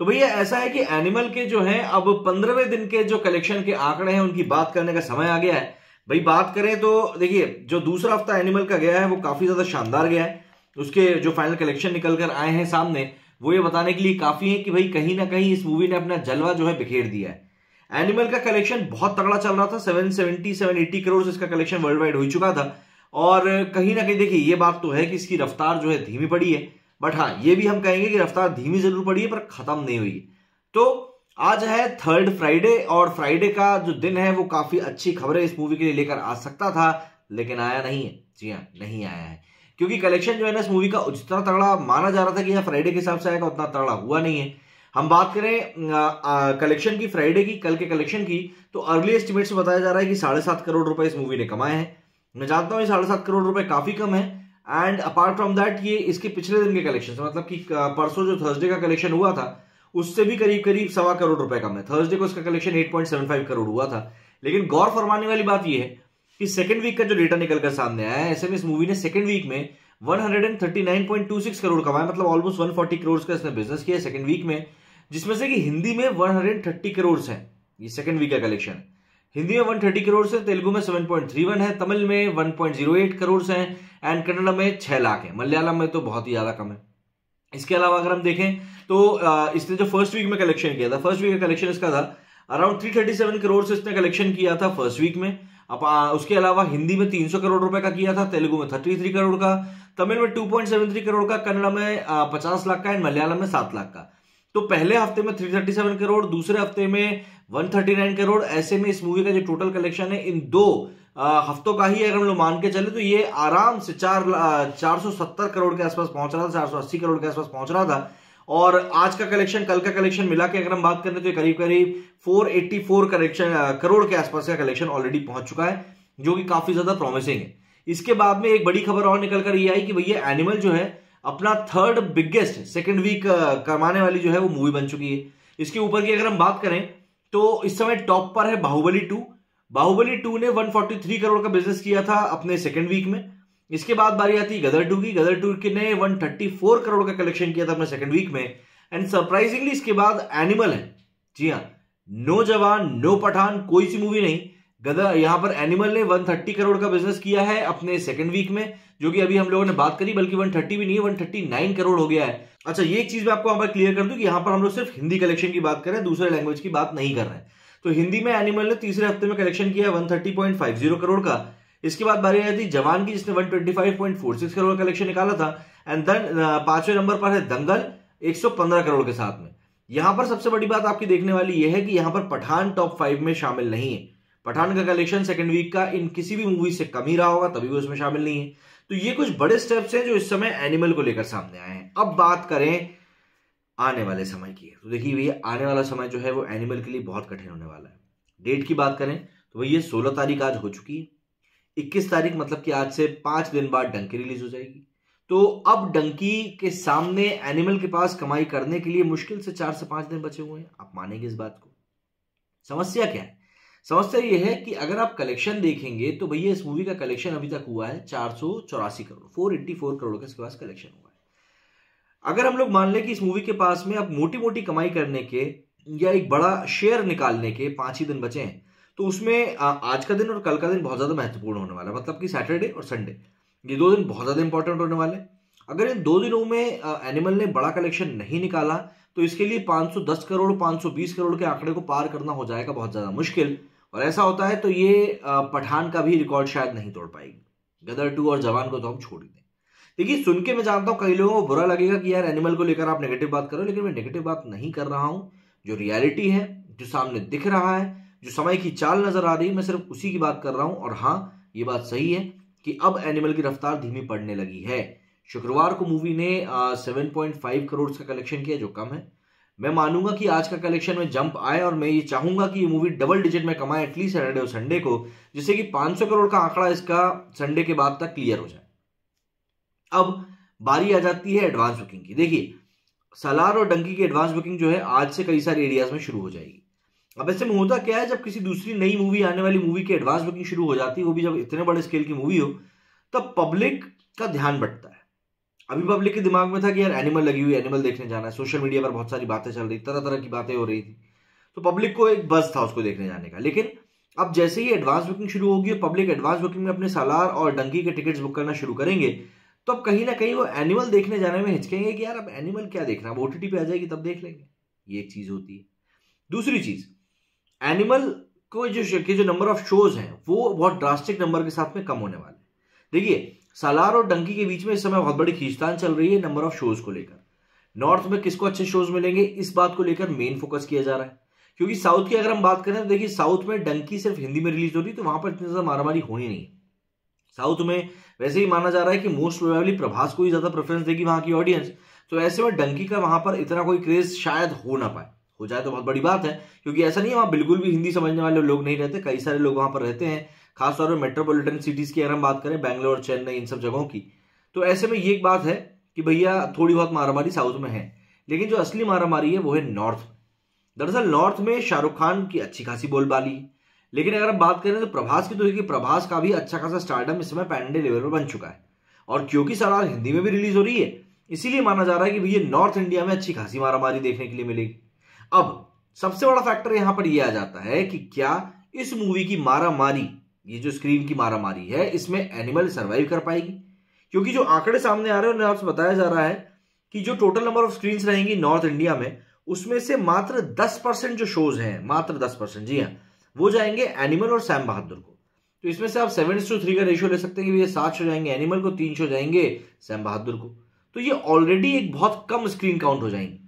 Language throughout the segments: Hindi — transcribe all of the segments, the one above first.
तो भैया ऐसा है कि एनिमल के जो है अब 15वें दिन के जो कलेक्शन के आंकड़े हैं उनकी बात करने का समय आ गया है। भाई बात करें तो देखिए जो दूसरा हफ्ता एनिमल का गया है वो काफी ज्यादा शानदार गया है। उसके जो फाइनल कलेक्शन निकल कर आए हैं सामने वो ये बताने के लिए काफी है कि भाई कहीं ना कहीं इस मूवी ने अपना जलवा जो है बिखेर दिया है। एनिमल का कलेक्शन बहुत तगड़ा चल रहा था, 780 करोड़ इसका कलेक्शन वर्ल्ड वाइड हो चुका था। और कहीं ना कहीं देखिए ये बात तो है कि इसकी रफ्तार जो है धीमी पड़ी है, बट हाँ ये भी हम कहेंगे कि रफ्तार धीमी जरूर पड़ी है पर खत्म नहीं हुई। तो आज है थर्ड फ्राइडे और फ्राइडे का जो दिन है वो काफी अच्छी खबरें इस मूवी के लिए लेकर आ सकता था, लेकिन आया नहीं है। जी हाँ, नहीं आया है क्योंकि कलेक्शन जो है ना इस मूवी का जितना तगड़ा माना जा रहा था कि यह फ्राइडे के हिसाब से आएगा उतना तगड़ा हुआ नहीं है। हम बात करें कलेक्शन की, फ्राइडे की, कल के कलेक्शन की, तो अर्ली एस्टिमेट से बताया जा रहा है कि 7.5 करोड़ रुपए इस मूवी ने कमाए हैं। मैं जानता हूं ये 7.5 करोड़ रुपए काफी कम है। एंड अपार्ट फ्रॉम दैट ये इसके पिछले दिन के कलेक्शन मतलब कि परसों जो थर्सडे का कलेक्शन हुआ था उससे भी करीब करीब 1.25 करोड़ रुपए कम है। थर्सडे को इसका कलेक्शन 8.75 करोड़ हुआ था। लेकिन गौर फरमाने वाली बात यह है कि सेकंड वीक का जो डेटा निकलकर सामने आया है, ऐसे में इस मूवी ने सेकंड वीक में 139.26 करोड़ कमाए, मतलब ऑलमोस्ट 140 करोड़ का इसने बिजनेस किया सेकंड वीक में, जिसमें से कि हिंदी में 130 करोड़ है। ये सेकंड वीक का कलेक्शन हिंदी में 130 करोड़ है, तेलुगु में 7.31 है, तमिल में 1.08 करोड़ है एंड कन्नड़ में 6 लाख है, मलयालम में तो बहुत ही ज्यादा कम है। इसके अलावा अगर हम देखें तो इसने जो फर्स्ट वीक में कलेक्शन किया था, फर्स्ट वीक का कलेक्शन इसका था अराउंड 337 करोड़ से इसने कलेक्शन किया था फर्स्ट वीक में। अब उसके अलावा हिंदी में 300 करोड़ रुपए का किया था, तेलुगु में 33 करोड़ का, तमिल में 2.73 करोड़ का, कन्नड़ में 50 लाख का एंड मलयालम में 7 लाख का। तो पहले हफ्ते में 337 करोड़, दूसरे हफ्ते में 139 करोड़। ऐसे में इस मूवी का जो टोटल कलेक्शन है इन दो हफ्तों का ही अगर हम लोग मान के चले तो ये आराम से 470 करोड़ के आसपास पहुंच रहा था, 480 करोड़ के आसपास पहुंच रहा था। और आज का कलेक्शन, कल का कलेक्शन मिला के अगर हम बात करें तो करीब करीब 484 करोड़ के आसपास का कलेक्शन ऑलरेडी पहुंच चुका है, जो कि काफी ज्यादा प्रॉमिसिंग है। इसके बाद में एक बड़ी खबर और निकल कर ये आई कि भैया एनिमल जो है अपना थर्ड बिगेस्ट सेकंड वीक कमाने वाली जो है वो मूवी बन चुकी है। इसके ऊपर की अगर हम बात करें तो इस समय टॉप पर है बाहुबली 2। बाहुबली 2 ने 143 करोड़ का बिजनेस किया था अपने सेकंड वीक में। इसके बाद बारी आती है गदर 2 की। गदर 2 ने 134 करोड़ का कलेक्शन किया था अपने सेकंड वीक में। एंड सरप्राइजिंगली इसके बाद एनिमल है। जी हाँ, नो जवान नो पठान कोई सी मूवी नहीं, गदर यहां पर एनिमल ने 130 करोड़ का बिजनेस किया है अपने सेकंड वीक में, जो कि अभी हम लोगों ने बात करी, बल्कि 130 भी नहीं है, 139 करोड़ हो गया है। अच्छा, ये एक चीज मैं आपको यहां पर क्लियर कर दूं कि यहां पर हम लोग सिर्फ हिंदी कलेक्शन की बात कर रहे हैं, दूसरे लैंग्वेज की बात नहीं कर रहे हैं। तो हिंदी में एनिमल ने तीसरे हफ्ते में कलेक्शन किया 130.50 करोड़ का। इसके बाद बारी आई थी जवान की, जिसने 125.46 करोड़ कलेक्शन निकाला था। एंड देन 5वें नंबर पर है दंगल 115 करोड़ के साथ में। यहां पर सबसे बड़ी बात आपकी देखने वाली यह है कि यहां पर पठान टॉप 5 में शामिल नहीं है। पठान का कलेक्शन सेकंड वीक का इन किसी भी मूवी से कम ही रहा होगा, तभी वो उसमें शामिल नहीं है। तो ये कुछ बड़े स्टेप्स हैं जो इस समय एनिमल को लेकर सामने आए हैं। अब बात करें आने वाले समय की, तो देखिए भैया आने वाला समय जो है वो एनिमल के लिए बहुत कठिन होने वाला है। डेट की बात करें तो भैया 16 तारीख आज हो चुकी है, 21 तारीख मतलब कि आज से 5 दिन बाद डंकी रिलीज हो जाएगी। तो अब डंकी के सामने एनिमल के पास कमाई करने के लिए मुश्किल से 4 से 5 दिन बचे हुए हैं। आप मानेंगे इस बात को? समस्या क्या है? समस्या यह है कि अगर आप कलेक्शन देखेंगे तो भैया इस मूवी का कलेक्शन अभी तक हुआ है 484 करोड़, 484 करोड़ का इसके पास कलेक्शन हुआ है। अगर हम लोग मान लें कि इस मूवी के पास में अब मोटी मोटी कमाई करने के या एक बड़ा शेयर निकालने के 5 ही दिन बचे हैं, तो उसमें आज का दिन और कल का दिन बहुत ज्यादा महत्वपूर्ण होने वाला है। मतलब कि सैटरडे और संडे, ये 2 दिन बहुत ज्यादा इंपॉर्टेंट होने वाले। अगर इन 2 दिनों में एनिमल ने बड़ा कलेक्शन नहीं निकाला तो इसके लिए 510 करोड़ 520 करोड़ के आंकड़े को पार करना हो जाएगा बहुत ज्यादा मुश्किल। और ऐसा होता है तो ये पठान का भी रिकॉर्ड शायद नहीं तोड़ पाएगी। गदर 2 और जवान को तो हम छोड़ ही दें। देखिए, सुन के मैं जानता हूं कई लोगों को बुरा लगेगा कि यार एनिमल को लेकर आप नेगेटिव बात करो, लेकिन मैं नेगेटिव बात नहीं कर रहा हूं। जो रियलिटी है, जो सामने दिख रहा है, जो समय की चाल नजर आ रही है, मैं सिर्फ उसी की बात कर रहा हूं। और हाँ, ये बात सही है कि अब एनिमल की रफ्तार धीमी पड़ने लगी है। शुक्रवार को मूवी ने 7.5 करोड़ का कलेक्शन किया, जो कम है। मैं मानूंगा कि आज का कलेक्शन में जंप आए और मैं ये चाहूंगा कि ये मूवी डबल डिजिट में कमाए एटलीस्ट सैटरडे और संडे को, जिससे कि 500 करोड़ का आंकड़ा इसका संडे के बाद तक क्लियर हो जाए। अब बारी आ जाती है एडवांस बुकिंग की। देखिए, सालार और डंकी की एडवांस बुकिंग जो है आज से कई सारे एरियाज में शुरू हो जाएगी। अब ऐसे में होता क्या है, जब किसी दूसरी नई मूवी आने वाली मूवी की एडवांस बुकिंग शुरू हो जाती है, वो भी जब इतने बड़े स्केल की मूवी हो, तब पब्लिक का ध्यान बंटता है। अभी पब्लिक के दिमाग में था कि यार एनिमल लगी हुई, एनिमल देखने जाना है, सोशल मीडिया पर बहुत सारी बातें चल रही, तरह तरह की बातें हो रही थी, तो पब्लिक को एक बज़ था उसको देखने जाने का। लेकिन अब जैसे ही एडवांस बुकिंग शुरू होगी, पब्लिक एडवांस बुकिंग में अपने सालार और डंकी के टिकट्स बुक करना शुरू करेंगे, तो अब कहीं ना कहीं वो एनिमल देखने जाने में हिचकेंगे कि यार अब एनिमल क्या देखना, अब ओटीटी पे आ जाएगी तब देख लेंगे। ये एक चीज होती है। दूसरी चीज, एनिमल को जो नंबर ऑफ शोज हैं वो बहुत ड्रास्टिक नंबर के साथ में कम होने वाले। देखिए, सालार और डंकी के बीच में इस समय बहुत बड़ी खींचतान चल रही है नंबर ऑफ शोज को लेकर। नॉर्थ में किसको अच्छे शोज मिलेंगे, इस बात को लेकर मेन फोकस किया जा रहा है। क्योंकि साउथ की अगर हम बात करें तो देखिए, साउथ में डंकी सिर्फ हिंदी में रिलीज हो रही है, तो वहां पर इतनी ज्यादा मारामारी होनी नहीं है। साउथ में वैसे ही माना जा रहा है कि मोस्ट प्रोबेबली प्रभास को ही ज्यादा प्रेफरेंस देगी वहां की ऑडियंस, तो ऐसे में डंकी का वहां पर इतना कोई क्रेज शायद हो ना पाए। हो जाए तो बहुत बड़ी बात है, क्योंकि ऐसा नहीं है वहां बिल्कुल भी हिंदी समझने वाले लोग नहीं रहते, कई सारे लोग वहां पर रहते हैं, खासतौर पर मेट्रोपॉलिटन सिटीज की अगर हम बात करें, बैंगलोर, चेन्नई, इन सब जगहों की। तो ऐसे में ये एक बात है कि भैया थोड़ी बहुत मारामारी साउथ में है, लेकिन जो असली मारामारी है वो है नॉर्थ में। दरअसल नॉर्थ में शाहरुख खान की अच्छी खासी बोलबाली है, लेकिन अगर हम बात करें तो प्रभास की, तो देखिए प्रभास का भी अच्छा खासा स्टारडम इस समय पैन इंडिया लेवल पर बन चुका है, और क्योंकि सालार हिंदी में भी रिलीज हो रही है, इसीलिए माना जा रहा है कि भैया नॉर्थ इंडिया में अच्छी खासी मारामारी देखने के लिए मिलेगी। अब सबसे बड़ा फैक्टर यहां पर यह आ जाता है कि क्या इस मूवी की मारामारी, ये जो स्क्रीन की मारामारी है, इसमें एनिमल सर्वाइव कर पाएगी? क्योंकि जो आंकड़े सामने आ रहे हैं उन्हें आपसे बताया जा रहा है कि जो टोटल नंबर ऑफ स्क्रीन रहेंगी नॉर्थ इंडिया में, उसमें से मात्र 10% जो शोज हैं, मात्र 10%, जी हाँ, वो जाएंगे एनिमल और सैम बहादुर को। तो इसमें से आप 7:3 का रेशियो ले सकते हैं कि ये 7 शो जाएंगे एनिमल को, 3 शो जाएंगे सैम बहादुर को। तो ये ऑलरेडी एक बहुत कम स्क्रीन काउंट हो जाएंगी।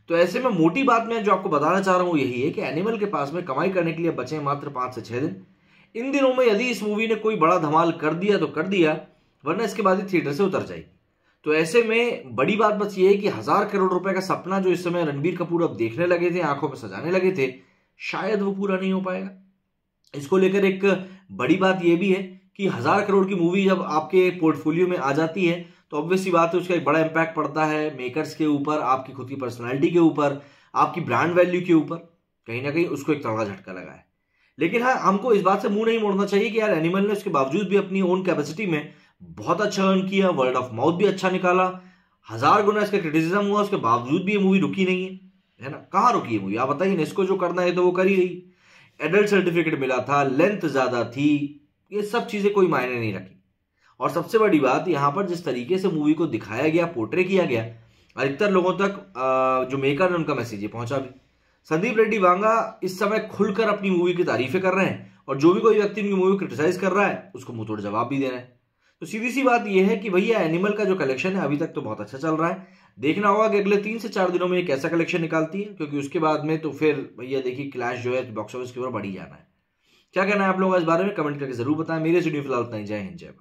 तो ऐसे में मोटी बात मैं जो आपको बताना चाह रहा हूं यही है कि एनिमल के पास में कमाई करने के लिए बचे मात्र 5 से 6 दिन। इन दिनों में यदि इस मूवी ने कोई बड़ा धमाल कर दिया तो कर दिया, वरना इसके बाद ही थिएटर से उतर जाएगी। तो ऐसे में बड़ी बात बस ये है कि 1000 करोड़ रुपए का सपना जो इस समय रणबीर कपूर अब देखने लगे थे, आंखों में सजाने लगे थे, शायद वो पूरा नहीं हो पाएगा। इसको लेकर एक बड़ी बात यह भी है कि 1000 करोड़ की मूवी जब आपके पोर्टफोलियो में आ जाती है तो ऑब्वियस सी बात है उसका एक बड़ा इंपैक्ट पड़ता है मेकर्स के ऊपर, आपकी खुद की पर्सनालिटी के ऊपर, आपकी ब्रांड वैल्यू के ऊपर, कहीं ना कहीं उसको एक तगड़ा झटका लगा है। लेकिन हाँ, हमको इस बात से मुंह नहीं मोड़ना चाहिए कि यार एनिमल ने उसके बावजूद भी अपनी ओन कैपेसिटी में बहुत अच्छा अर्न किया, वर्ड ऑफ माउथ भी अच्छा निकाला, 1000 गुना इसका क्रिटिसिज्म हुआ, उसके बावजूद भी ये मूवी रुकी नहीं है ना? कहाँ रुकी है मूवी, आप बताइए। इसको जो करना है तो वो कर ही रही। एडल्ट सर्टिफिकेट मिला था, लेंथ ज्यादा थी, ये सब चीजें कोई मायने नहीं रखी। और सबसे बड़ी बात यहां पर जिस तरीके से मूवी को दिखाया गया, पोर्ट्रे किया गया, अधिकतर लोगों तक जो मेकर ने उनका मैसेज पहुंचा भी। संदीप रेड्डी वांगा इस समय खुलकर अपनी मूवी की तारीफें कर रहे हैं, और जो भी कोई व्यक्ति उनकी मूवी क्रिटिसाइज कर रहा है उसको मुंह तोड़ जवाब भी दे रहे हैं। तो सीधी सी बात यह है कि भैया एनिमल का जो कलेक्शन है अभी तक तो बहुत अच्छा चल रहा है। देखना होगा कि अगले 3 से 4 दिनों में ये कैसा कलेक्शन निकालती है, क्योंकि उसके बाद में तो फिर भैया देखिए क्लैश जो है बॉक्स ऑफिस के ऊपर बढ़ ही जाना है। क्या कहना है आप लोगों का इस बारे में, कमेंट करके जरूर बताएं। मेरे स्टूडियो फिलहाल इतना ही। जय हिंद, जय भारत।